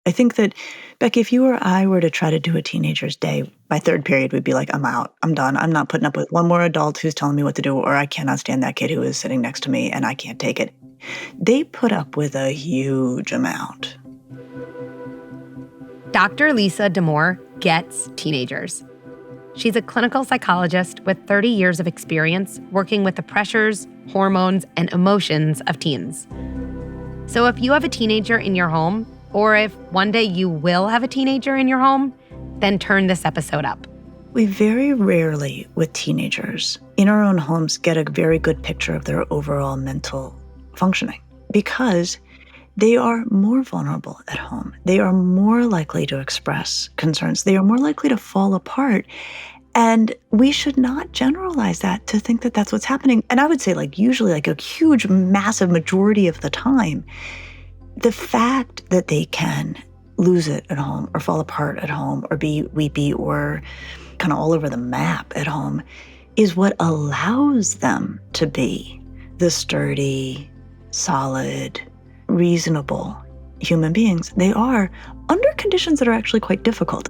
I think that, Becky, if you or I were to try to do a teenager's day, by third period, we'd be like, I'm out. I'm done. I'm not putting up with one more adult who's telling me what to do, or I cannot stand that kid who is sitting next to me and I can't take it. They put up with a huge amount. Dr. Lisa Damour gets teenagers. She's a clinical psychologist with 30 years of experience working with the pressures, hormones, and emotions of teens. So if you have a teenager in your home, or if one day you will have a teenager in your home, then turn this episode up. We very rarely, with teenagers, in our own homes, get a very good picture of their overall mental functioning because they are more vulnerable at home. They are more likely to express concerns. They are more likely to fall apart. And we should not generalize that to think that that's what's happening. And I would say usually a huge, massive majority of the time, the fact that they can lose it at home or fall apart at home or be weepy or kind of all over the map at home is what allows them to be the sturdy, solid, reasonable human beings they are under conditions that are actually quite difficult.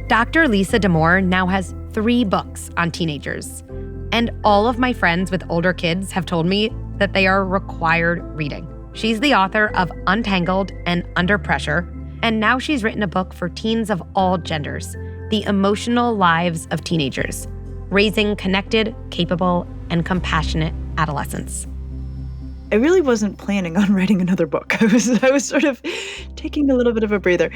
Dr. Lisa Damour now has 3 books on teenagers. And all of my friends with older kids have told me that they are required reading. She's the author of Untangled and Under Pressure, and now she's written a book for teens of all genders, The Emotional Lives of Teenagers, Raising Connected, Capable, and Compassionate Adolescents. I really wasn't planning on writing another book. I was sort of taking a little bit of a breather.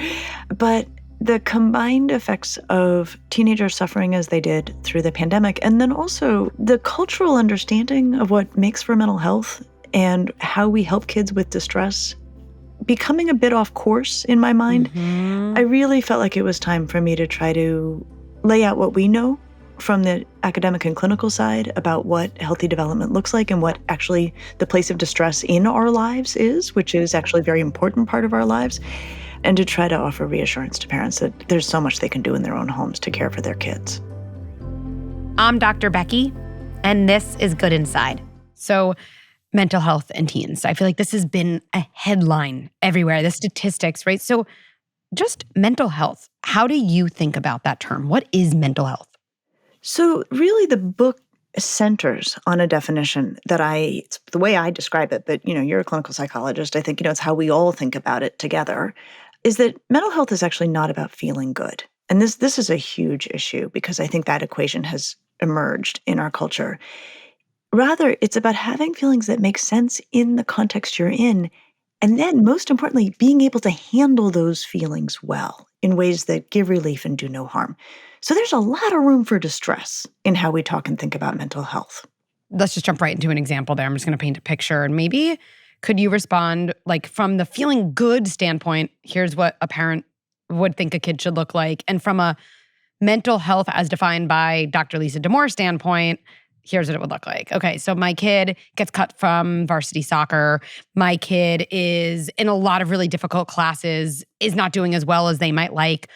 But the combined effects of teenagers suffering as they did through the pandemic, and then also the cultural understanding of what makes for mental health and how we help kids with distress, becoming a bit off course in my mind, I really felt like it was time for me to try to lay out what we know from the academic and clinical side about what healthy development looks like and what actually the place of distress in our lives is, which is actually a very important part of our lives, and to try to offer reassurance to parents that there's so much they can do in their own homes to care for their kids. I'm Dr. Becky, and this is Good Inside. So, mental health and teens. I feel like this has been a headline everywhere, the statistics, right? So just mental health. How do you think about that term? What is mental health? So really the book centers on a definition that it's the way I describe it, but you're a clinical psychologist. I think, it's how we all think about it together, is that mental health is actually not about feeling good. And this is a huge issue because I think that equation has emerged in our culture. Rather, it's about having feelings that make sense in the context you're in, and then, most importantly, being able to handle those feelings well in ways that give relief and do no harm. So there's a lot of room for distress in how we talk and think about mental health. Let's just jump right into an example there. I'm just going to paint a picture. And maybe could you respond, from the feeling good standpoint, here's what a parent would think a kid should look like. And from a mental health as defined by Dr. Lisa Damour standpoint, here's what it would look like. Okay, so my kid gets cut from varsity soccer. My kid is in a lot of really difficult classes, is not doing as well as they might like.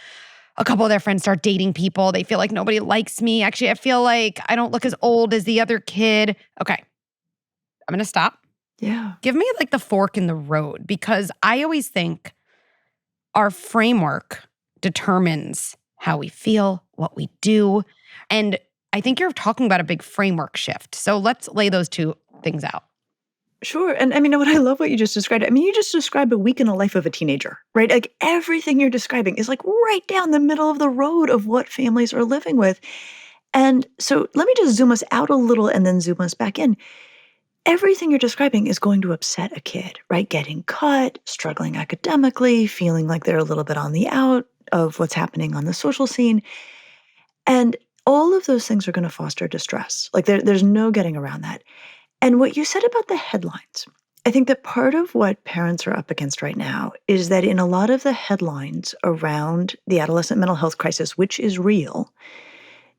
A couple of their friends start dating people. They feel like nobody likes me. Actually, I feel like I don't look as old as the other kid. Okay, I'm going to stop. Yeah. Give me the fork in the road, because I always think our framework determines how we feel, what we do, and I think you're talking about a big framework shift. So let's lay those two things out. Sure. And what I love what you just described. You just described a week in the life of a teenager, right? Everything you're describing is right down the middle of the road of what families are living with. And so let me just zoom us out a little and then zoom us back in. Everything you're describing is going to upset a kid, right? Getting cut, struggling academically, feeling like they're a little bit on the out of what's happening on the social scene. And all of those things are going to foster distress. There's no getting around that. And what you said about the headlines, I think that part of what parents are up against right now is that in a lot of the headlines around the adolescent mental health crisis, which is real,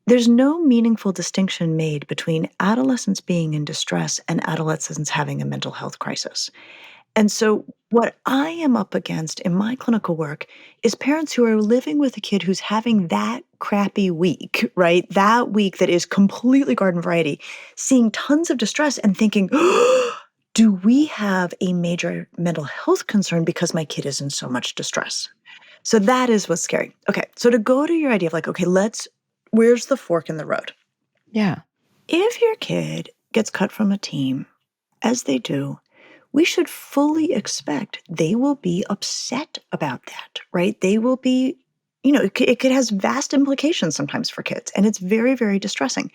there's no meaningful distinction made between adolescents being in distress and adolescents having a mental health crisis. And so what I am up against in my clinical work is parents who are living with a kid who's having that crappy week, right? That week that is completely garden variety, seeing tons of distress and thinking, do we have a major mental health concern because my kid is in so much distress? So that is what's scary. Okay, so to go to your idea of like, okay, where's the fork in the road? Yeah. If your kid gets cut from a team, as they do, we should fully expect they will be upset about that, right? They will be, it could has vast implications sometimes for kids, and it's very, very distressing.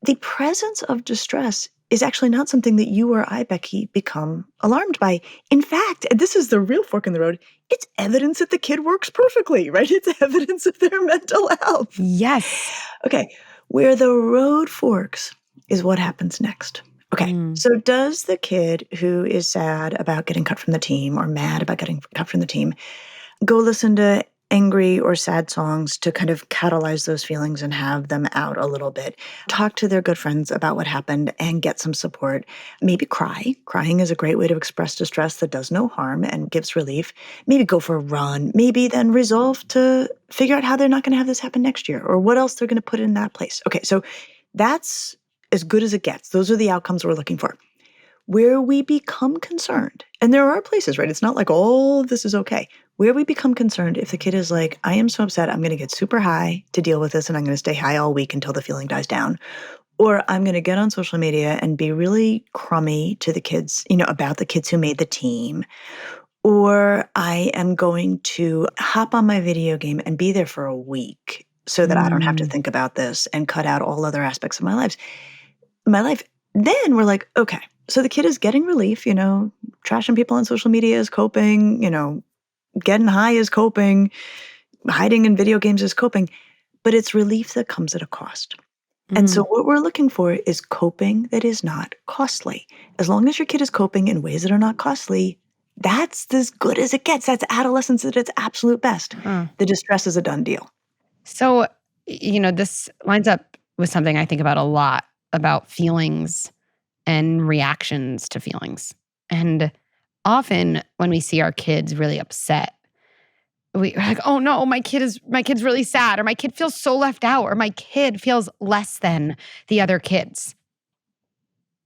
The presence of distress is actually not something that you or I, Becky, become alarmed by. In fact, and this is the real fork in the road, it's evidence that the kid works perfectly, right? It's evidence of their mental health. Yes. Okay, where the road forks is what happens next. Okay, Mm. so does the kid who is sad about getting cut from the team or mad about getting cut from the team go listen to angry or sad songs to kind of catalyze those feelings and have them out a little bit? Talk to their good friends about what happened and get some support. Maybe cry. Crying is a great way to express distress that does no harm and gives relief. Maybe go for a run. Maybe then resolve to figure out how they're not going to have this happen next year or what else they're going to put in that place. Okay, so that's as good as it gets. Those are the outcomes we're looking for. Where we become concerned, and there are places, right? It's not like all of this is okay. Where we become concerned if the kid is like, I am so upset, I'm going to get super high to deal with this, and I'm going to stay high all week until the feeling dies down. Or I'm going to get on social media and be really crummy to the kids, about the kids who made the team. Or I am going to hop on my video game and be there for a week so that I don't have to Mm. think about this and cut out all other aspects of my life. Then we're like, okay, so the kid is getting relief, trashing people on social media is coping, getting high is coping, hiding in video games is coping, but it's relief that comes at a cost. And so Mm. what we're looking for is coping that is not costly. As long as your kid is coping in ways that are not costly, that's as good as it gets. That's adolescence at its absolute best. Huh. The distress is a done deal. So, this lines up with something I think about a lot about feelings and reactions to feelings. And often when we see our kids really upset, we're like, "Oh no, my kid's really sad, or my kid feels so left out, or my kid feels less than the other kids."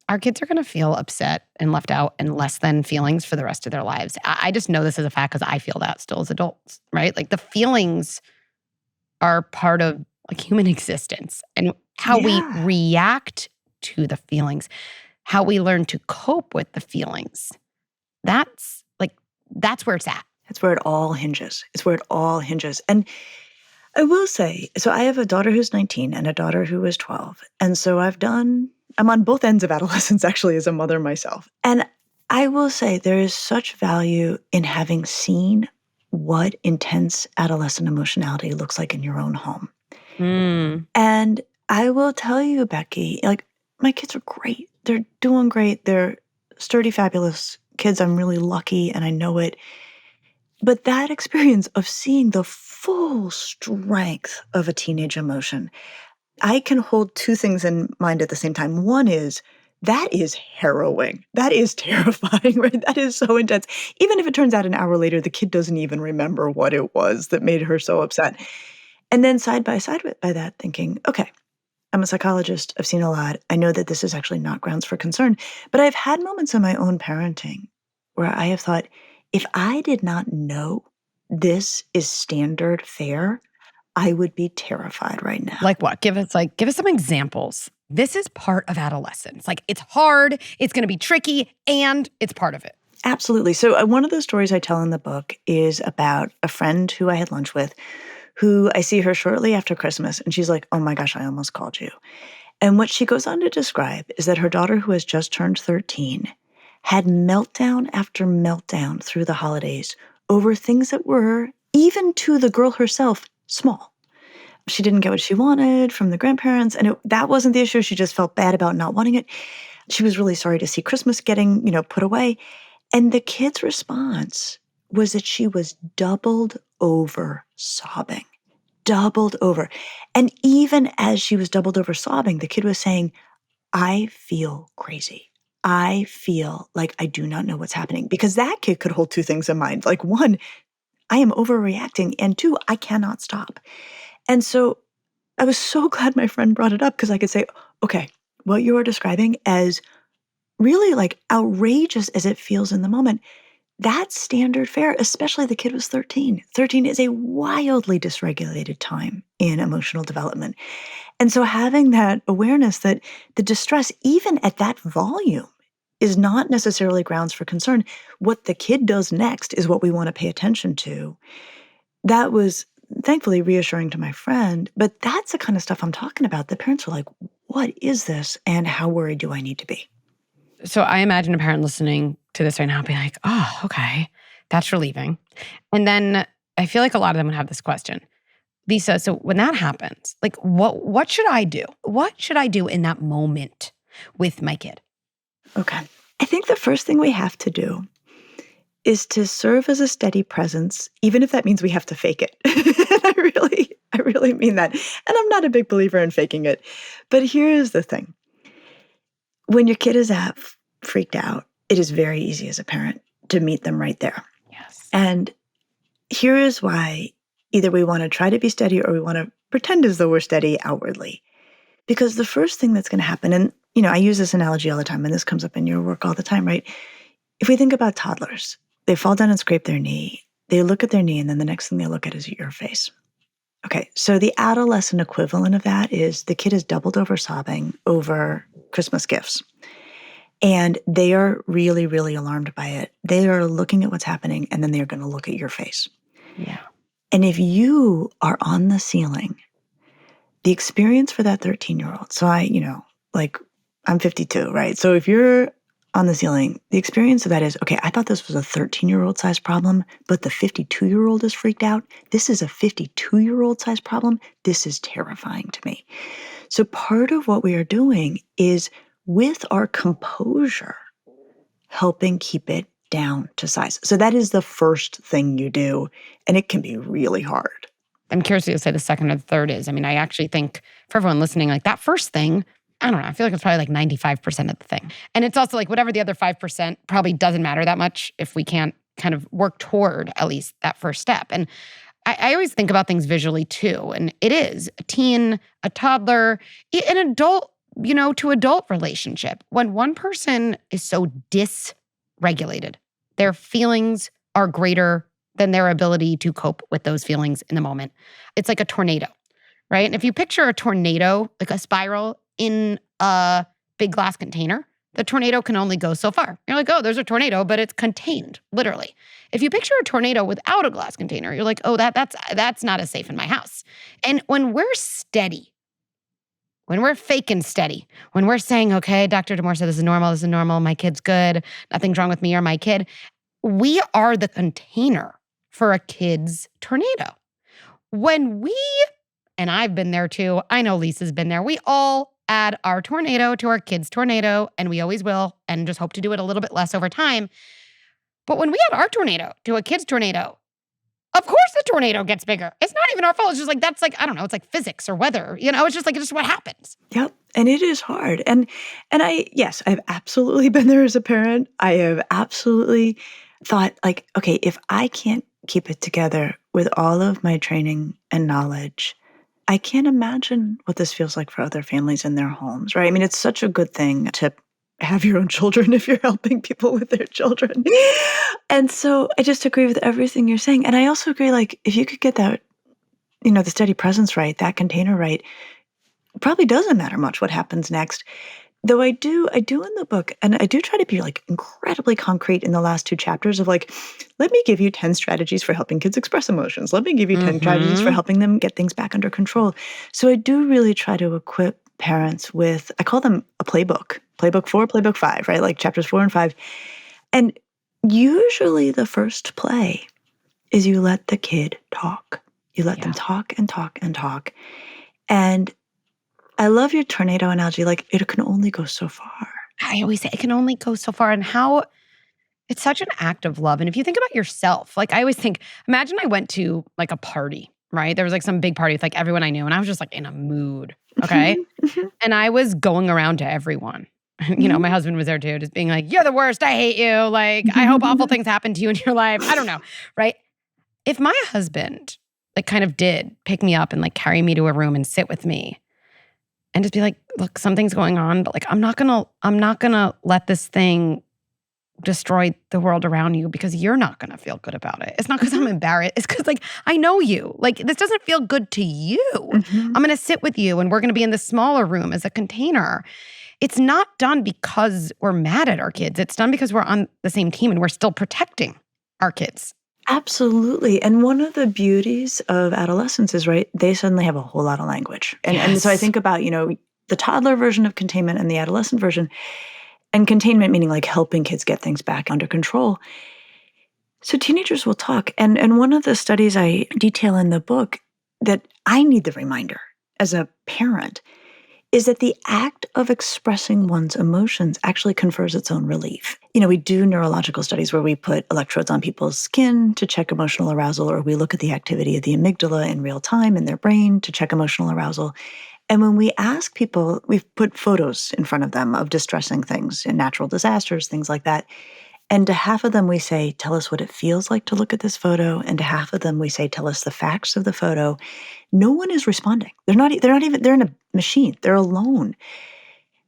Our kids are going to feel upset and left out and less than feelings for the rest of their lives. I just know this as a fact because I feel that still as adults, right? Like the feelings are part of like human existence, and how we Yeah. react to the feelings, how we learn to cope with the feelings. That's where it's at. That's where it all hinges. It's where it all hinges. And I will say, so I have a daughter who's 19 and a daughter who is 12. And so I'm on both ends of adolescence actually as a mother myself. And I will say there is such value in having seen what intense adolescent emotionality looks like in your own home. Mm. And I will tell you, Becky, like my kids are great. They're doing great. They're sturdy, fabulous kids. I'm really lucky and I know it. But that experience of seeing the full strength of a teenage emotion, I can hold two things in mind at the same time. One is that is harrowing. That is terrifying, right? That is so intense. Even if it turns out an hour later, the kid doesn't even remember what it was that made her so upset. And then side by side by that, thinking, okay, I'm a psychologist. I've seen a lot. I know that this is actually not grounds for concern. But I've had moments in my own parenting where I have thought, if I did not know this is standard fare, I would be terrified right now. Like what? Give us some examples. This is part of adolescence. Like it's hard, it's going to be tricky, and it's part of it. Absolutely. So one of the stories I tell in the book is about a friend who I had lunch with, who I see her shortly after Christmas, and she's like, oh my gosh, I almost called you. And what she goes on to describe is that her daughter, who has just turned 13, had meltdown after meltdown through the holidays over things that were, even to the girl herself, small. She didn't get what she wanted from the grandparents, and that wasn't the issue. She just felt bad about not wanting it. She was really sorry to see Christmas getting, put away. And the kid's response was that she was doubled over sobbing, doubled over. And even as she was doubled over sobbing, the kid was saying, I feel crazy. I feel like I do not know what's happening, because that kid could hold two things in mind. Like one, I am overreacting. And two, I cannot stop. And so I was so glad my friend brought it up, because I could say, okay, what you are describing as really like outrageous as it feels in the moment, that's standard fare, especially the kid was 13. 13 is a wildly dysregulated time in emotional development. And so having that awareness that the distress, even at that volume, is not necessarily grounds for concern. What the kid does next is what we want to pay attention to. That was thankfully reassuring to my friend, but that's the kind of stuff I'm talking about. The parents were like, what is this? And how worried do I need to be? So I imagine a parent listening to this right now being like, oh, okay, that's relieving. And then I feel like a lot of them would have this question. Lisa, so when that happens, like what should I do? What should I do in that moment with my kid? Okay. I think the first thing we have to do is to serve as a steady presence, even if that means we have to fake it. I really mean that. And I'm not a big believer in faking it. But here is the thing. When your kid is freaked out, it is very easy as a parent to meet them right there. Yes. And here is why either we want to try to be steady or we want to pretend as though we're steady outwardly. Because the first thing that's going to happen, and I use this analogy all the time, and this comes up in your work all the time, right? If we think about toddlers, they fall down and scrape their knee. They look at their knee, and then the next thing they look at is your face. Okay, so the adolescent equivalent of that is the kid is doubled over sobbing over Christmas gifts. And they are really, really alarmed by it. They are looking at what's happening, and then they're going to look at your face. Yeah. And if you are on the ceiling, the experience for that 13-year-old, so I'm 52, right? So if you're on the ceiling, the experience of that is, okay, I thought this was a 13-year-old size problem, but the 52-year-old is freaked out. This is a 52-year-old size problem. This is terrifying to me. So part of what we are doing is with our composure, helping keep it down to size. So that is the first thing you do, and it can be really hard. I'm curious what you'll say the second or the third is. I mean, I actually think for everyone listening, like that first thing, I don't know, I feel like it's probably like 95% of the thing. And it's also like whatever the other 5% probably doesn't matter that much if we can't kind of work toward at least that first step. And I always think about things visually too. And it is a teen, a toddler, an adult, to adult relationship. When one person is so dysregulated, their feelings are greater than their ability to cope with those feelings in the moment. It's like a tornado, right? And if you picture a tornado, like a spiral in a big glass container, the tornado can only go so far. You're like, oh, there's a tornado, but it's contained, literally. If you picture a tornado without a glass container, you're like, oh, that's not as safe in my house. And when we're steady, when we're fake and steady, when we're saying, okay, Dr. Damour said this is normal, my kid's good, nothing's wrong with me or my kid, we are the container for a kid's tornado. When and I've been there too, I know Lisa's been there, we all add our tornado to our kid's tornado, and we always will, and just hope to do it a little bit less over time. But when we add our tornado to a kid's tornado, of course the tornado gets bigger. It's not even our fault. It's just like, that's like, I don't know, it's like physics or weather. It's just like, it's just what happens. Yep. And it is hard. And I've absolutely been there as a parent. I have absolutely thought like, okay, if I can't keep it together with all of my training and knowledge, I can't imagine what this feels like for other families in their homes, right? I mean, it's such a good thing to have your own children if you're helping people with their children. And so I just agree with everything you're saying. And I also agree, like, if you could get that, the steady presence right, that container right, it probably doesn't matter much what happens next. Though I do in the book, and I do try to be like incredibly concrete in the last 2 chapters of like, let me give you 10 strategies for helping kids express emotions. Let me give you 10 strategies for helping them get things back under control. So I do really try to equip parents with, I call them a playbook, playbook 4, playbook 5, right? Like chapters 4 and 5. And usually the first play is you let the kid talk. You let them talk and talk and talk. And I love your tornado analogy. Like, it can only go so far. I always say it can only go so far, and how it's such an act of love. And if you think about yourself, like I always think, imagine I went to like a party, right? There was like some big party with like everyone I knew, and I was just like in a mood, okay? And I was going around to everyone. My husband was there too, just being like, you're the worst, I hate you. Like, I hope awful things happen to you in your life. I don't know, right? If my husband like kind of did pick me up and like carry me to a room and sit with me, and just be like, look, something's going on, but like, I'm not gonna let this thing destroy the world around you because you're not gonna feel good about it. It's not because I'm Mhm. embarrassed. It's because like I know you. Like this doesn't feel good to you. Mhm. I'm gonna sit with you and we're gonna be in the smaller room as a container. It's not done because we're mad at our kids. It's done because we're on the same team and we're still protecting our kids. Absolutely, and one of the beauties of adolescence is, right, they suddenly have a whole lot of language, and so I Yes. think about, the toddler version of containment and the adolescent version, and containment meaning, like, helping kids get things back under control. So teenagers will talk, and one of the studies I detail in the book that I need the reminder as a parent is that the act of expressing one's emotions actually confers its own relief. We do neurological studies where we put electrodes on people's skin to check emotional arousal, or we look at the activity of the amygdala in real time in their brain to check emotional arousal. And when we ask people, we've put photos in front of them of distressing things and natural disasters, things like that. And to half of them, we say, tell us what it feels like to look at this photo. And to half of them, we say, tell us the facts of the photo. No one is responding. They're not even, they're in a machine. They're alone.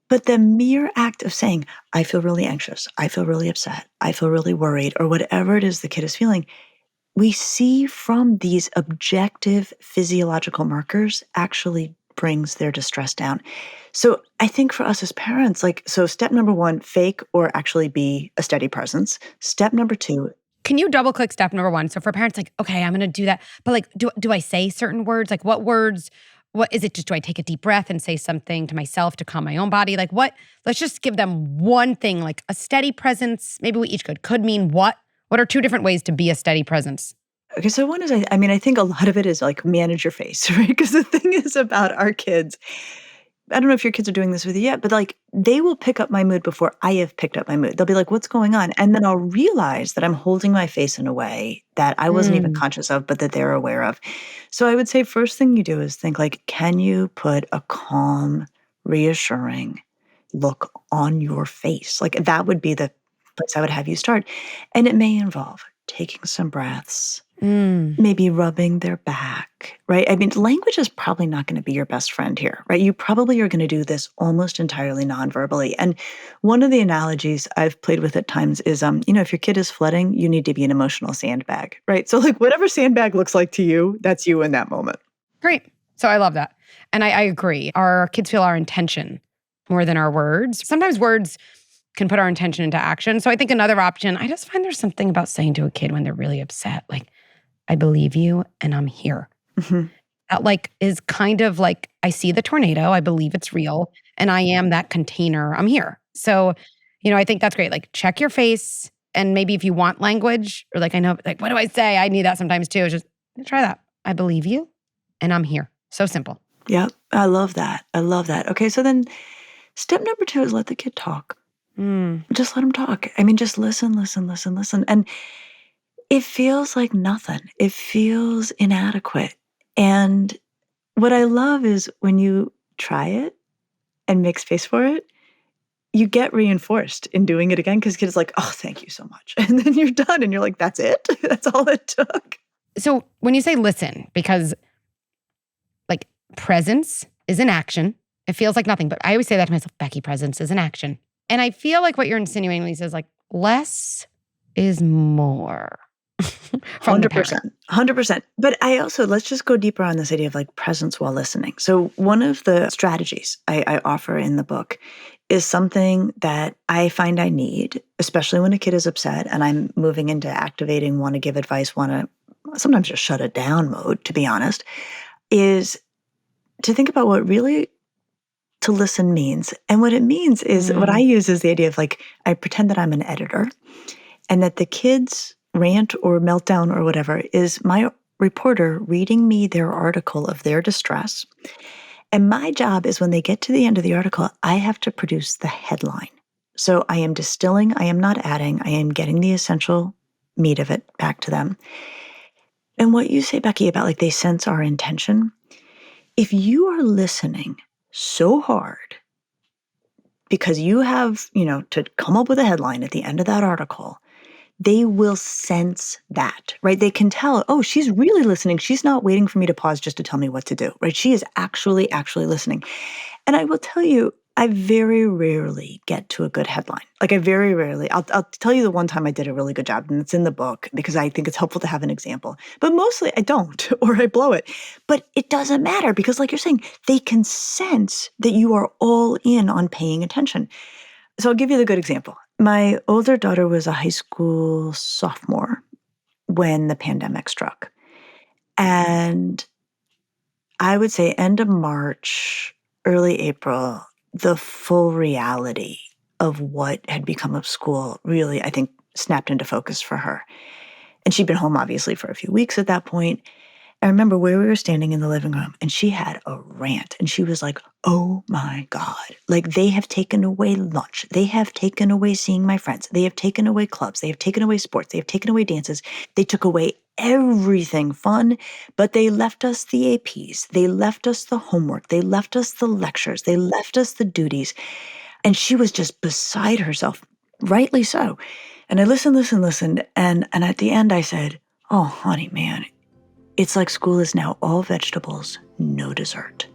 But the mere act of saying, I feel really anxious, I feel really upset, I feel really worried, or whatever it is the kid is feeling, we see from these objective physiological markers actually brings their distress down. So I think for us as parents, so step number one, fake or actually be a steady presence. Step number two, Can you double click step number one? So for parents, like, okay, I'm gonna do that. But like, do I say certain words? Like what words? What is it? Just do I take a deep breath and say something to myself to calm my own body? Like what? Let's just give them one thing, like a steady presence. Maybe we each could mean what? What are two different ways to be a steady presence? okay, so one is, I mean, I think a lot of it is like manage your face, right? Because the thing is about our kids, I don't know if your kids are doing this with you yet, but like they will pick up my mood before I have picked up my mood. They'll be like, what's going on? And then I'll realize that I'm holding my face in a way that I wasn't even Mm. conscious of, but that they're aware of. So I would say first thing you do is think like, can you put a calm, reassuring look on your face? Like that would be the place I would have you start. And it may involve taking some breaths, Mm. maybe rubbing their back, right? I mean, language is probably not gonna be your best friend here, right? You probably are gonna do this almost entirely non-verbally, and one of the analogies I've played with at times is, if your kid is flooding, you need to be an emotional sandbag, right? So, like, whatever sandbag looks like to you, that's you in that moment. Great. So I love that. And I agree. Our kids feel our intention more than our words. Sometimes words can put our intention into action. So I think another option, I just find there's something about saying to a kid when they're really upset, like, I believe you and I'm here. Mhm. That like is kind of like, I see the tornado, I believe it's real, and I am that container. I'm here. So, I think that's great. Like check your face. And maybe if you want language, or like I know, like, what do I say? I need that sometimes too. It's just try that. I believe you and I'm here. So simple. Yep, I love that, I love that. Okay, so then step number 2 is let the kid talk. Mm. Just let them talk. I mean, just listen, listen, listen, listen, and it feels like nothing. It feels inadequate, and what I love is when you try it and make space for it, you get reinforced in doing it again because kids like, "Oh, thank you so much." And then you're done and you're like, "That's it? That's all it took?" So when you say listen, because like presence is an action, it feels like nothing. But I always say that to myself, Becky, presence is an action. And I feel like what you're insinuating, Lisa, is like less is more from the parent. 100%, 100%. But I also let's just go deeper on this idea of, like, presence while listening. So one of the strategies I offer in the book is something that I find I need, especially when a kid is upset and I'm moving into activating, wanna give advice, wanna sometimes just shut it down mode, to be honest, is to think about what really to listen means. And what it means is what I Mm. use is the idea of like, I pretend that I'm an editor and that the kids' rant or meltdown or whatever is my reporter reading me their article of their distress. And my job is when they get to the end of the article, I have to produce the headline. So I am distilling, I am not adding, I am getting the essential meat of it back to them. And what you say, Becky, about like they sense our intention, if you are listening so hard because you have, to come up with a headline at the end of that article, they will sense that, right? They can tell, oh, she's really listening. She's not waiting for me to pause just to tell me what to do, right? She is actually listening. And I will tell you, I very rarely get to a good headline. Like I very rarely, I'll tell you the one time I did a really good job, and it's in the book because I think it's helpful to have an example. But mostly I don't, or I blow it. But it doesn't matter because, like you're saying, they can sense that you are all in on paying attention. So I'll give you the good example. My older daughter was a high school sophomore when the pandemic struck. And I would say end of March, early April, the full reality of what had become of school really, I think, snapped into focus for her. And she'd been home obviously for a few weeks at that point. I remember where we were standing in the living room and she had a rant and she was like, oh my God, like they have taken away lunch. They have taken away seeing my friends. They have taken away clubs. They have taken away sports. They have taken away dances. They took away everything fun, but they left us the APs. They left us the homework. They left us the lectures. They left us the duties. And she was just beside herself, rightly so. And I listened. And at the end I said, oh, honey, man, it's like school is now all vegetables, no dessert.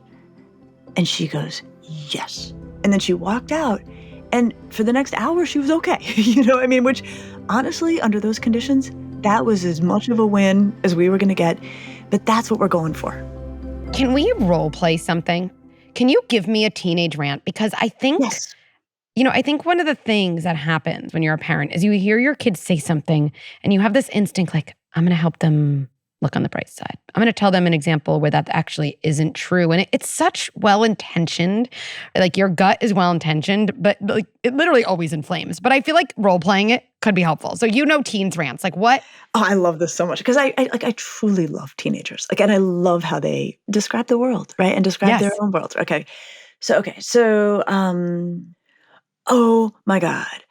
And she goes, yes. And then she walked out. And for the next hour, she was okay. Which honestly, under those conditions, that was as much of a win as we were going to get. But that's what we're going for. Can we role play something? Can you give me a teenage rant? Because I think, Yes. I think one of the things that happens when you're a parent is you hear your kids say something and you have this instinct like, I'm going to help them look on the bright side. I'm going to tell them an example where that actually isn't true. And it's such well-intentioned, like your gut is well-intentioned, but like it literally always inflames. But I feel like role-playing it could be helpful. So teens rants, like what? Oh, I love this so much because I truly love teenagers. And I love how they describe the world, right? And describe their Yes. own world. So, oh my God.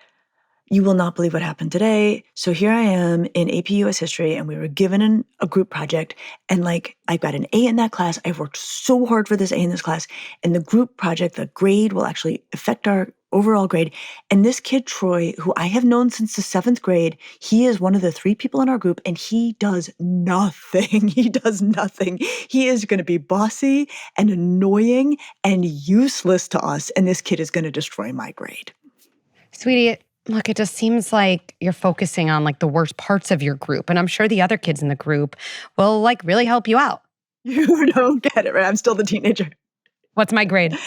You will not believe what happened today. So here I am in AP US History, and we were given a group project, and like I got an A in that class. I've worked so hard for this A in this class, and the group project, the grade will actually affect our overall grade. And this kid, Troy, who I have known since the 7th grade, he is one of the 3 people in our group, and he does nothing. He does nothing. He is going to be bossy and annoying and useless to us, and this kid is going to destroy my grade. Sweetie, look, it just seems like you're focusing on like the worst parts of your group. And I'm sure the other kids in the group will like really help you out. You don't get it, right? I'm still the teenager. What's my grade?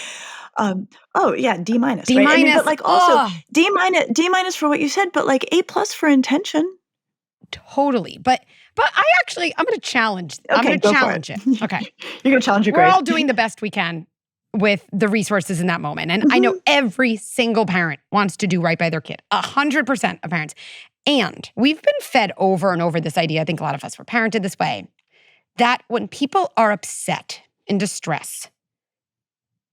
D minus, D right? minus. But like also D minus for what you said, but like A plus for intention. Totally. But I'm going to challenge. I'm Okay, going to go for challenge it. Okay. You're gonna challenge your We're grade. all doing the best we can with the resources in that moment. And I know every single parent wants to do right by their kid. 100% of parents. And we've been fed over and over this idea, I think a lot of us were parented this way, that when people are upset in distress,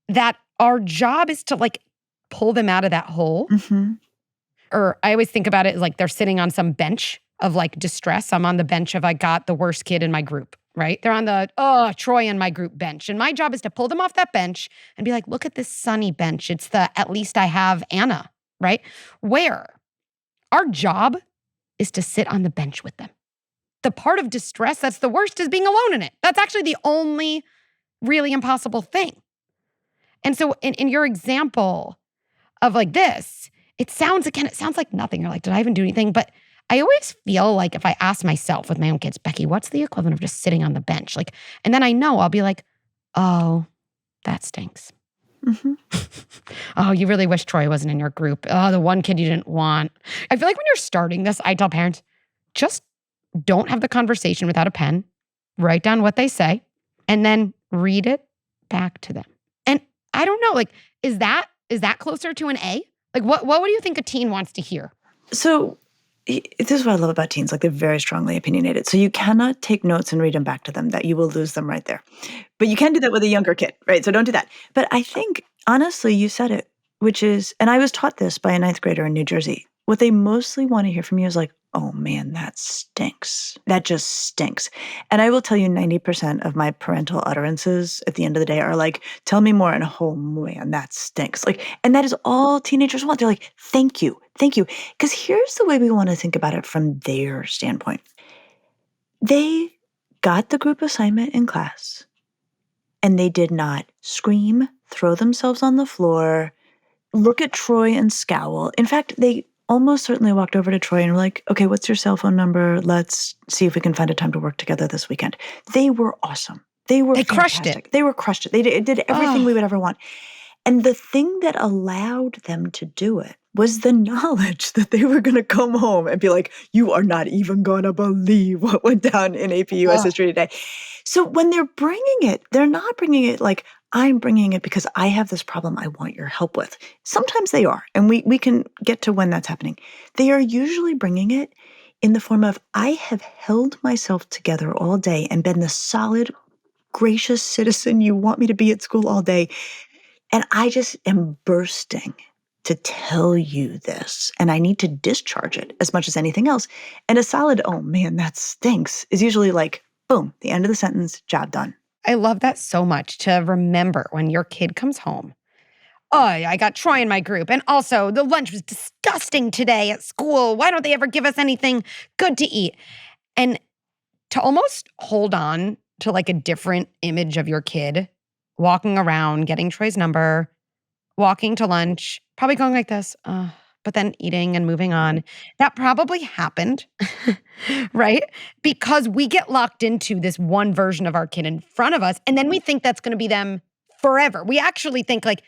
that our job is to like pull them out of that hole. Mm-hmm. Or I always think about it as like they're sitting on some bench of like distress. I'm on the bench of I got the worst kid in my group, right? They're on the, Troy in my group bench. And my job is to pull them off that bench and be like, look at this sunny bench. It's the, at least I have Anna, right? Where our job is to sit on the bench with them. The part of distress that's the worst is being alone in it. That's actually the only really impossible thing. And so in your example of like this, it sounds like nothing. You're like, did I even do anything? But I always feel like if I ask myself with my own kids, Becky, what's the equivalent of just sitting on the bench? Like, and then I know I'll be like, oh, that stinks. Mm-hmm. Oh, you really wish Troy wasn't in your group. Oh, the one kid you didn't want. I feel like when you're starting this, I tell parents, just don't have the conversation without a pen. Write down what they say and then read it back to them. And I don't know, like, is that closer to an A? Like, what do you think a teen wants to hear? So this is what I love about teens. Like they're very strongly opinionated. So you cannot take notes and read them back to them. That you will lose them right there. But you can do that with a younger kid, right? So don't do that. But I think, honestly, you said it, which is, and I was taught this by a 9th grader in New Jersey. What they mostly want to hear from you is like, oh man, that stinks. That just stinks. And I will tell you 90% of my parental utterances at the end of the day are like, tell me more. And oh man, that stinks. Like, and that is all teenagers want. They're like, thank you. Because here's the way we want to think about it from their standpoint. They got the group assignment in class and they did not scream, throw themselves on the floor, look at Troy and scowl. In fact, they almost certainly walked over to Troy and were like, "Okay, what's your cell phone number? Let's see if we can find a time to work together this weekend." They were awesome. They were They crushed it. fantastic. They were crushed it. They did everything we Oh, would ever want. And the thing that allowed them to do it was the knowledge that they were gonna come home and be like, "You are not even gonna believe what went down in AP US oh. History today." So when they're bringing it, they're not bringing it like, "I'm bringing it because I have this problem I want your help with." Sometimes they are, and we can get to when that's happening. They are usually bringing it in the form of, "I have held myself together all day and been the solid, gracious citizen you want me to be at school all day. And I just am bursting to tell you this, and I need to discharge it as much as anything else." And a solid, "Oh man, that stinks," is usually like, boom, the end of the sentence, job done. I love that so much to remember when your kid comes home. Oh, I got Troy in my group. And also, the lunch was disgusting today at school. Why don't they ever give us anything good to eat? And to almost hold on to like a different image of your kid walking around, getting Troy's number, walking to lunch, probably going like this, but then eating and moving on. That probably happened, right? Because we get locked into this one version of our kid in front of us, and then we think that's going to be them forever. We actually think like,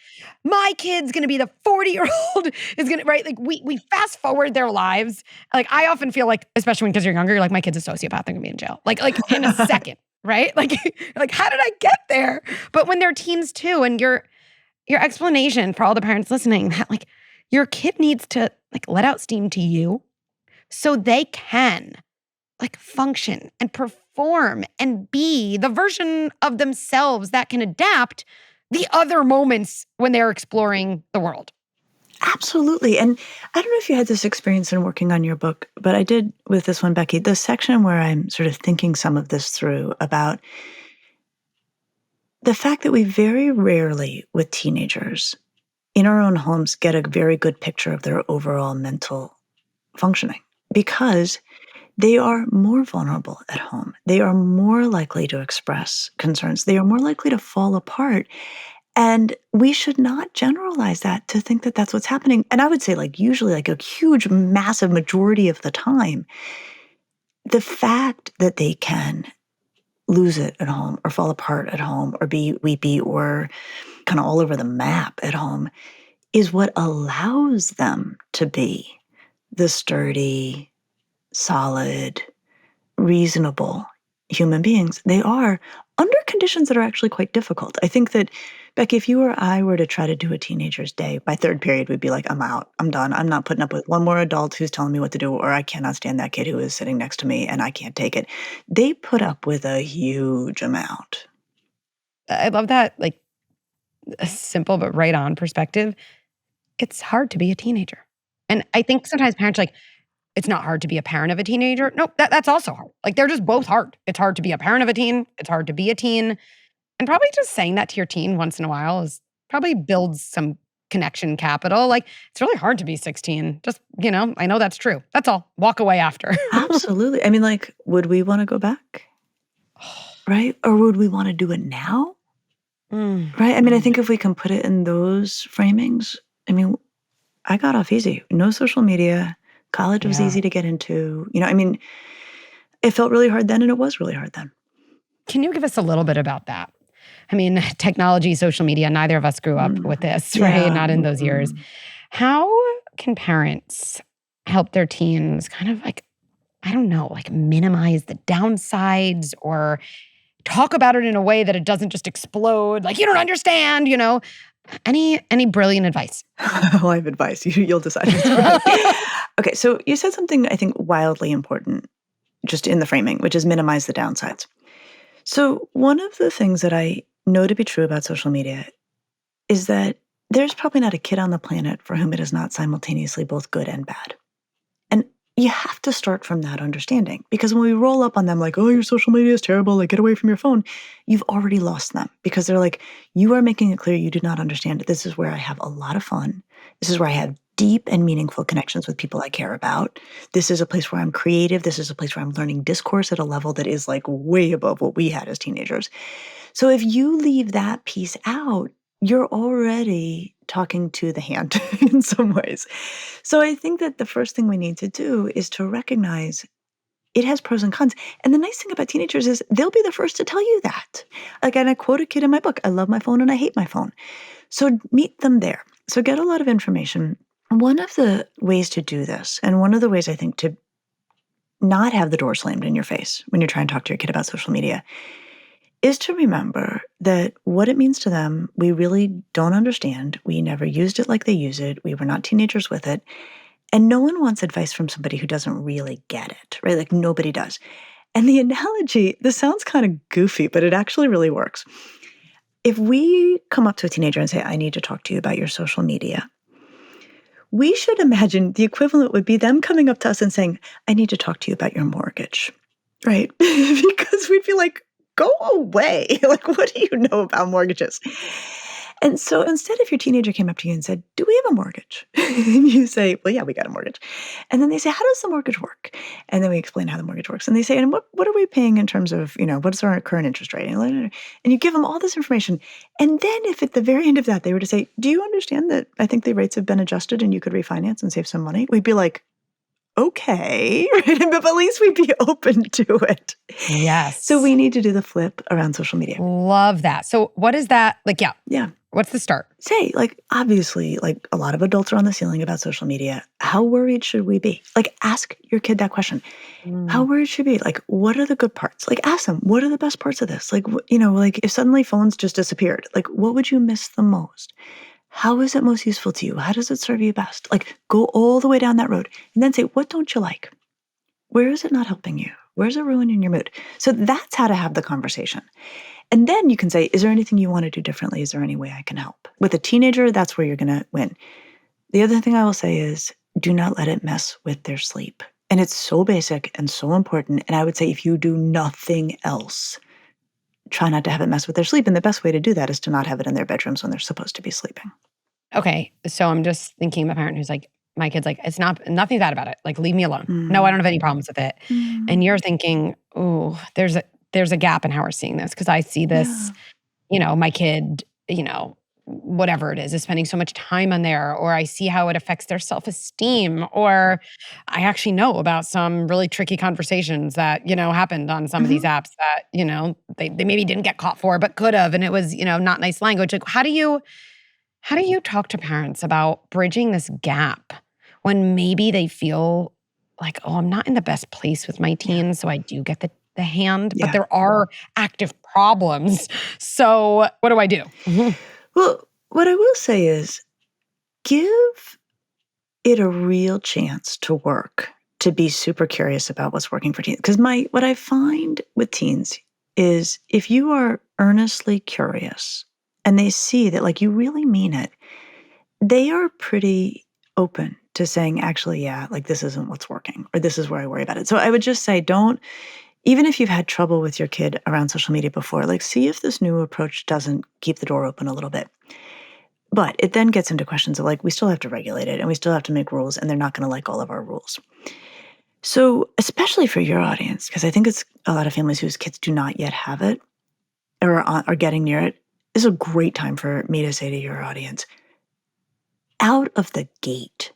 my kid's going to be the 40-year-old is going to, right? Like we fast forward their lives. Like I often feel like, especially when kids are younger, you're like, my kid's a sociopath, they're going to be in jail. Like in a second, right? Like, like how did I get there? But when they're teens too, and your explanation for all the parents listening that like your kid needs to like let out steam to you so they can like function and perform and be the version of themselves that can adapt the other moments when they're exploring the world. Absolutely. And I don't know if you had this experience in working on your book, but I did with this one, Becky. The section where I'm sort of thinking some of this through about the fact that we very rarely, with teenagers in our own homes, get a very good picture of their overall mental functioning because they are more vulnerable at home. They are more likely to express concerns. They are more likely to fall apart. And we should not generalize that to think that that's what's happening. And I would say, like, usually, like a huge, massive majority of the time, the fact that they can lose it at home or fall apart at home or be weepy or kind of all over the map at home is what allows them to be the sturdy, solid, reasonable human beings. They are under conditions that are actually quite difficult. I think that, Becky, if you or I were to try to do a teenager's day, by third period, we'd be like, "I'm out. I'm done. I'm not putting up with one more adult who's telling me what to do, or I cannot stand that kid who is sitting next to me and I can't take it." They put up with a huge amount. I love that, like a simple but right on perspective. It's hard to be a teenager. And I think sometimes parents are like, it's not hard to be a parent of a teenager. Nope, that's also hard. Like they're just both hard. It's hard to be a parent of a teen. It's hard to be a teen. And probably just saying that to your teen once in a while is probably builds some connection capital. Like it's really hard to be 16. Just, I know that's true. That's all. Walk away after. Absolutely. I mean, like, would we want to go back? Right? Or would we want to do it now? Mm, Right? I mean, I mm, think if we can put it in those framings, I mean, I got off easy. No social media. College was yeah. easy to get into. I mean, it felt really hard then and it was really hard then. Can you give us a little bit about that? I mean, technology, social media, neither of us grew up Mm. with this, right? Yeah. Not in those years. Mm. How can parents help their teens kind of like, I don't know, like minimize the downsides or talk about it in a way that it doesn't just explode? Like, you don't understand, Any brilliant advice? Well, I have advice. You'll decide what's right. Okay, so you said something I think wildly important just in the framing, which is minimize the downsides. So one of the things that I know to be true about social media is that there's probably not a kid on the planet for whom it is not simultaneously both good and bad. And you have to start from that understanding because when we roll up on them like, "Oh, your social media is terrible, like get away from your phone," you've already lost them because they're like, "You are making it clear you do not understand it. This is where I have a lot of fun. This is where I have deep and meaningful connections with people I care about. This is a place where I'm creative. This is a place where I'm learning discourse at a level that is like way above what we had as teenagers." So if you leave that piece out, you're already talking to the hand in some ways. So I think that the first thing we need to do is to recognize it has pros and cons. And the nice thing about teenagers is they'll be the first to tell you that. Like, and I quote a kid in my book, I love my phone and I hate my phone. So meet them there. So get a lot of information. One of the ways to do this, and one of the ways I think to not have the door slammed in your face when you're trying to talk to your kid about social media, is to remember that what it means to them, we really don't understand. We never used it like they use it. We were not teenagers with it. And no one wants advice from somebody who doesn't really get it, right? Like nobody does. And the analogy, this sounds kind of goofy, but it actually really works. If we come up to a teenager and say, I need to talk to you about your social media, we should imagine the equivalent would be them coming up to us and saying, I need to talk to you about your mortgage, right? Because we'd be like, go away. Like, what do you know about mortgages? And so instead, if your teenager came up to you and said, do we have a mortgage? And you say, well, yeah, we got a mortgage. And then they say, how does the mortgage work? And then we explain how the mortgage works. And they say, and what are we paying in terms of, what's our current interest rate? And you give them all this information. And then if at the very end of that, they were to say, do you understand that I think the rates have been adjusted and you could refinance and save some money? We'd be like, okay, right? But at least we'd be open to it. Yes. So we need to do the flip around social media. Love that. So what is that? Like, yeah. Yeah. What's the start? Say, like, obviously, like a lot of adults are on the ceiling about social media. How worried should we be? Like, ask your kid that question. How worried should we be? Like, what are the good parts? Like, ask them, what are the best parts of this? Like, like if suddenly phones just disappeared, like, what would you miss the most? How is it most useful to you? How does it serve you best? Like, go all the way down that road and then say, what don't you like? Where is it not helping you? Where's it ruining your mood? So that's how to have the conversation. And then you can say, is there anything you want to do differently? Is there any way I can help? With a teenager, that's where you're going to win. The other thing I will say is do not let it mess with their sleep. And it's so basic and so important. And I would say if you do nothing else, try not to have it mess with their sleep. And the best way to do that is to not have it in their bedrooms when they're supposed to be sleeping. Okay. So I'm just thinking of a parent who's like, my kid's like, it's nothing's bad about it. Like, leave me alone. No, I don't have any problems with it. And you're thinking, oh, there's a gap in how we're seeing this. Because I see this, my kid, whatever it is spending so much time on there, or I see how it affects their self-esteem, or I actually know about some really tricky conversations that, happened on some of these apps that, they maybe didn't get caught for, but could have. And it was, not nice language. Like, how do you talk to parents about bridging this gap when maybe they feel like, oh, I'm not in the best place with my teens, so I do get the hand, but there are active problems. So what do I do? Well, what I will say is give it a real chance to work, to be super curious about what's working for teens. Because what I find with teens is if you are earnestly curious and they see that like you really mean it, they are pretty open to saying, actually, yeah, like this isn't what's working, or this is where I worry about it. So I would just say even if you've had trouble with your kid around social media before, like see if this new approach doesn't keep the door open a little bit. But it then gets into questions of like, we still have to regulate it and we still have to make rules and they're not going to like all of our rules. So especially for your audience, because I think it's a lot of families whose kids do not yet have it or are getting near it, is a great time for me to say to your audience, out of the gate,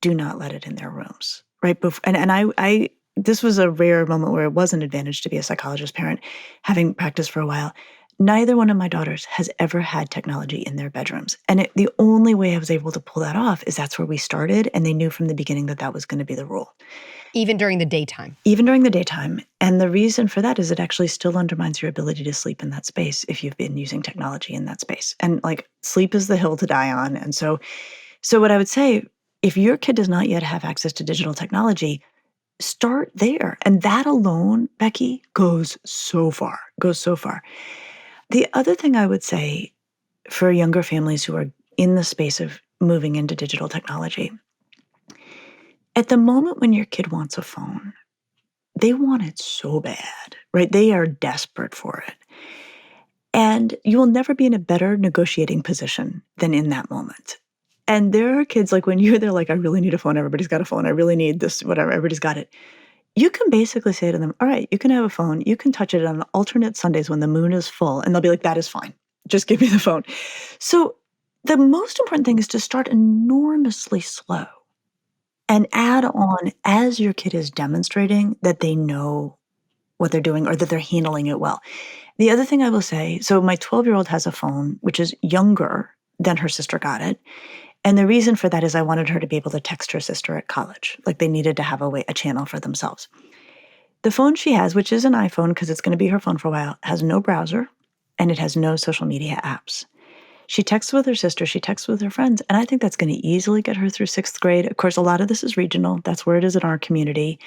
do not let it in their rooms, right? And I this was a rare moment where it was an advantage to be a psychologist parent, having practiced for a while. Neither one of my daughters has ever had technology in their bedrooms. And the only way I was able to pull that off is that's where we started, and they knew from the beginning that that was going to be the rule. Even during the daytime? Even during the daytime. And the reason for that is it actually still undermines your ability to sleep in that space if you've been using technology in that space. And like sleep is the hill to die on. And so what I would say, if your kid does not yet have access to digital technology, start there. And that alone, Becky, goes so far. The other thing I would say for younger families who are in the space of moving into digital technology, at the moment when your kid wants a phone, they want it so bad, right? They are desperate for it. And you will never be in a better negotiating position than in that moment. And there are kids like when you're there, like, I really need a phone. Everybody's got a phone. I really need this, whatever. Everybody's got it. You can basically say to them, all right, you can have a phone. You can touch it on alternate Sundays when the moon is full. And they'll be like, that is fine. Just give me the phone. So the most important thing is to start enormously slow and add on as your kid is demonstrating that they know what they're doing or that they're handling it well. The other thing I will say, so my 12-year-old has a phone, which is younger than her sister got it. And the reason for that is I wanted her to be able to text her sister at college. Like they needed to have a channel for themselves. The phone she has, which is an iPhone because it's going to be her phone for a while, has no browser and it has no social media apps. She texts with her sister, she texts with her friends, and I think that's going to easily get her through 6th grade. Of course, a lot of this is regional. That's where it is in our community.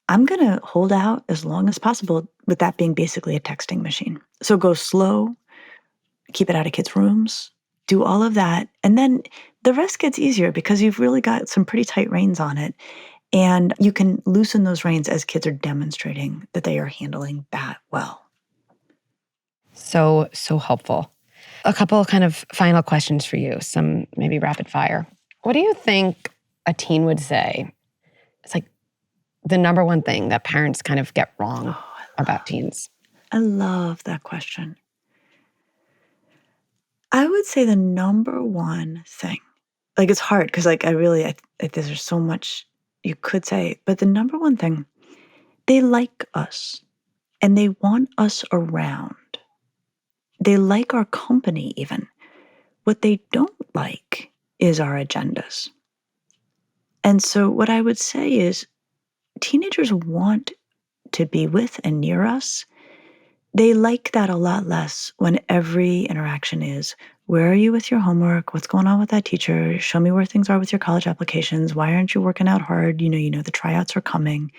I'm going to hold out as long as possible with that being basically a texting machine. So go slow, keep it out of kids' rooms, do all of that. And then the rest gets easier because you've really got some pretty tight reins on it. And you can loosen those reins as kids are demonstrating that they are handling that well. So helpful. A couple kind of final questions for you, some maybe rapid fire. What do you think a teen would say? It's like the number one thing that parents kind of get wrong about teens. I love that question. I would say the number one thing, like it's hard because like there's so much you could say, but the number one thing, they like us and they want us around. They like our company even. What they don't like is our agendas. And so what I would say is teenagers want to be with and near us. They like that a lot less when every interaction is, where are you with your homework? What's going on with that teacher? Show me where things are with your college applications. Why aren't you working out hard? The tryouts are coming.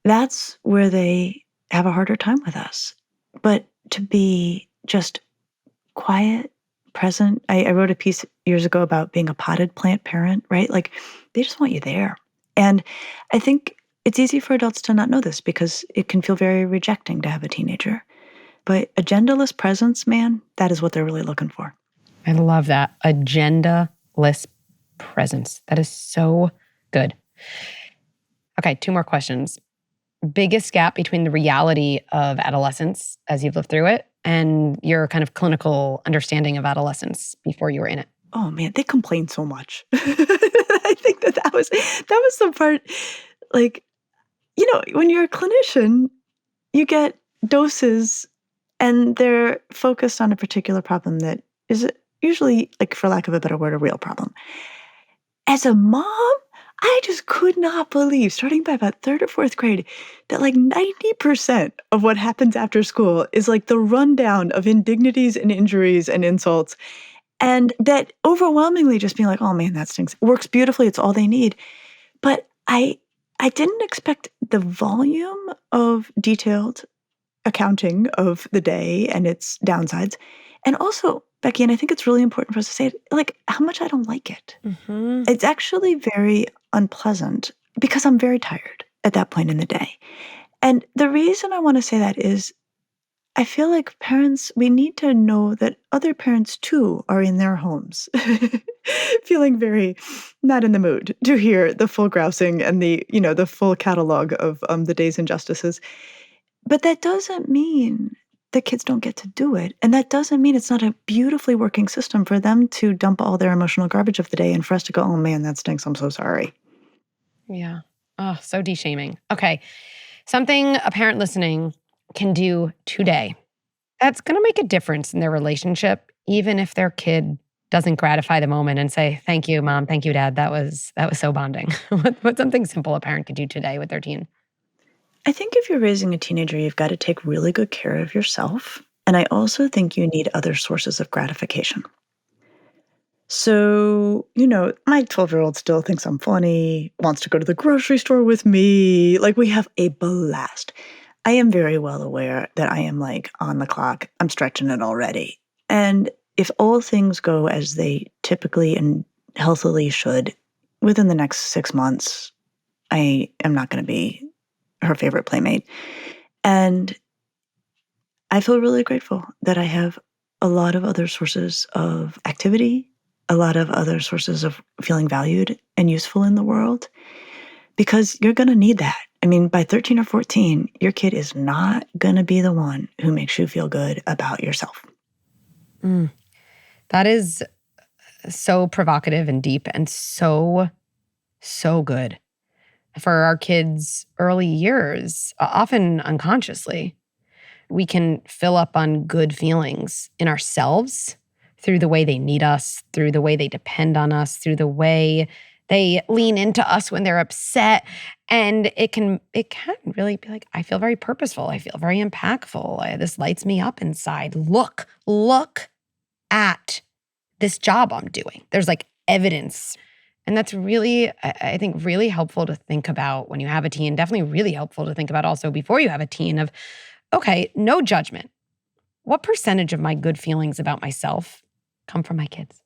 That's where they have a harder time with us. But to be just quiet, present. I wrote a piece years ago about being a potted plant parent, right? Like they just want you there. And I think it's easy for adults to not know this because it can feel very rejecting to have a teenager. But agendaless presence, man, that is what they're really looking for. I love that. Agendaless presence. That is so good. Okay, 2 more questions. Biggest gap between the reality of adolescence as you've lived through it and your kind of clinical understanding of adolescence before you were in it? Oh man, they complain so much. I think that was the part, like, when you're a clinician, you get doses and they're focused on a particular problem that is usually, like, for lack of a better word, a real problem. As a mom, I just could not believe, starting by about 3rd or 4th grade, that like 90% of what happens after school is like the rundown of indignities and injuries and insults. And that overwhelmingly just being like, oh man, that stinks. Works beautifully. It's all they need. But I didn't expect the volume of detailed accounting of the day and its downsides. And also, Becky, and I think it's really important for us to say it, like how much I don't like it. Mm-hmm. It's actually very unpleasant because I'm very tired at that point in the day. And the reason I want to say that is I feel like parents, we need to know that other parents too are in their homes, feeling very not in the mood to hear the full grousing and the full catalog of the day's injustices. But that doesn't mean the kids don't get to do it. And that doesn't mean it's not a beautifully working system for them to dump all their emotional garbage of the day and for us to go, oh man, that stinks. I'm so sorry. Yeah. Oh, so de-shaming. Okay. Something a parent listening can do today that's going to make a difference in their relationship, even if their kid doesn't gratify the moment and say, thank you, mom. Thank you, dad. That was so bonding. What's something simple a parent could do today with their teen? I think if you're raising a teenager, you've got to take really good care of yourself. And I also think you need other sources of gratification. So, my 12-year-old still thinks I'm funny, wants to go to the grocery store with me. Like, we have a blast. I am very well aware that I am like on the clock. I'm stretching it already. And if all things go as they typically and healthily should, within the next 6 months, I am not going to be her favorite playmate. And I feel really grateful that I have a lot of other sources of activity, a lot of other sources of feeling valued and useful in the world, because you're going to need that. I mean, by 13 or 14, your kid is not going to be the one who makes you feel good about yourself. That is so provocative and deep and so, so good for our kids' early years, often unconsciously. We can fill up on good feelings in ourselves through the way they need us, through the way they depend on us, through the way they lean into us when they're upset. And it can really be like, I feel very purposeful. I feel very impactful. This lights me up inside. Look at this job I'm doing. There's like evidence. And that's really, I think, really helpful to think about when you have a teen. Definitely really helpful to think about also before you have a teen of, okay, no judgment. What percentage of my good feelings about myself come from my kids?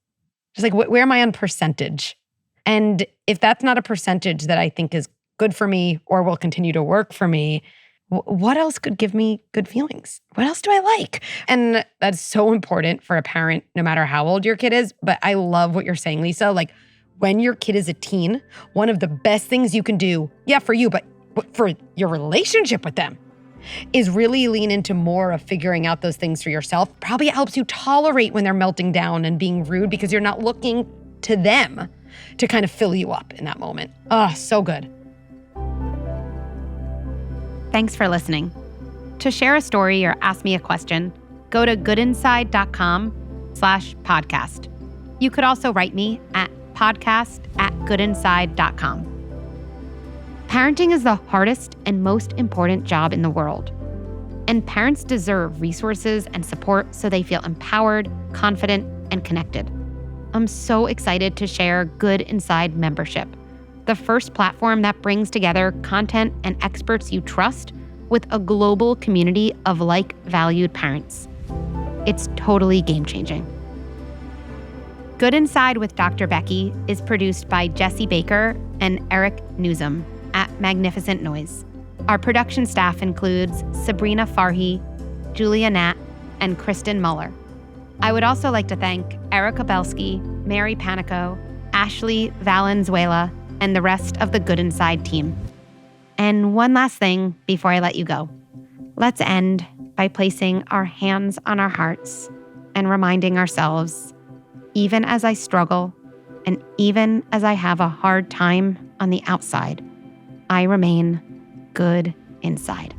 Just like, where am I on percentage? And if that's not a percentage that I think is good for me or will continue to work for me, what else could give me good feelings? What else do I like? And that's so important for a parent, no matter how old your kid is. But I love what you're saying, Lisa. Like, when your kid is a teen, one of the best things you can do, for you, but for your relationship with them, is really lean into more of figuring out those things for yourself. Probably it helps you tolerate when they're melting down and being rude because you're not looking to them to kind of fill you up in that moment. So good. Thanks for listening. To share a story or ask me a question, go to goodinside.com/podcast. You could also write me at podcast@goodinside.com. Parenting is the hardest and most important job in the world. And parents deserve resources and support so they feel empowered, confident, and connected. I'm so excited to share Good Inside membership, the first platform that brings together content and experts you trust with a global community of like-valued parents. It's totally game-changing. Good Inside with Dr. Becky is produced by Jesse Baker and Eric Newsom at Magnificent Noise. Our production staff includes Sabrina Farhi, Julia Nat, and Kristen Muller. I would also like to thank Erica Belsky, Mary Panico, Ashley Valenzuela, and the rest of the Good Inside team. And one last thing before I let you go. Let's end by placing our hands on our hearts and reminding ourselves, even as I struggle and even as I have a hard time on the outside, I remain good inside.